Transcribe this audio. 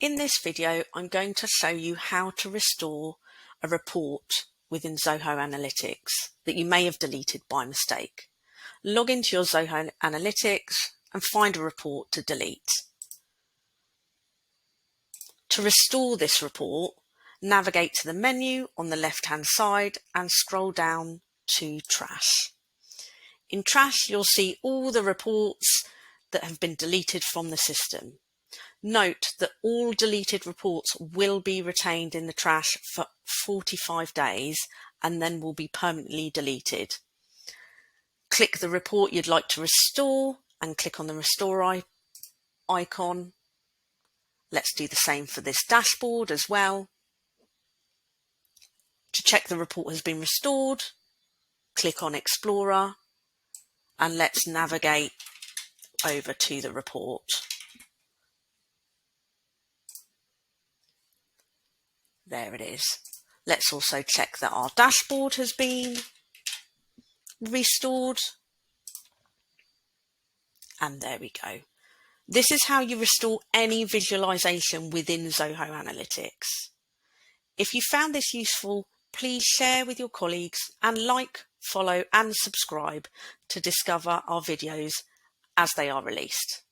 In this video, I'm going to show you how to restore a report within Zoho Analytics that you may have deleted by mistake. Log into your Zoho Analytics and find a report to delete. To restore this report, navigate to the menu on the left-hand side and scroll down to Trash. In Trash, you'll see all the reports that have been deleted from the system. Note that all deleted reports will be retained in the trash for 45 days and then will be permanently deleted. Click the report you'd like to restore and click on the restore icon. Let's do the same for this dashboard as well. To check the report has been restored, click on Explorer and let's navigate over to the report. There it is. Let's also check that our dashboard has been restored. And there we go. This is how you restore any visualization within Zoho Analytics. If you found this useful, please share with your colleagues and like, follow and subscribe to discover our videos as they are released.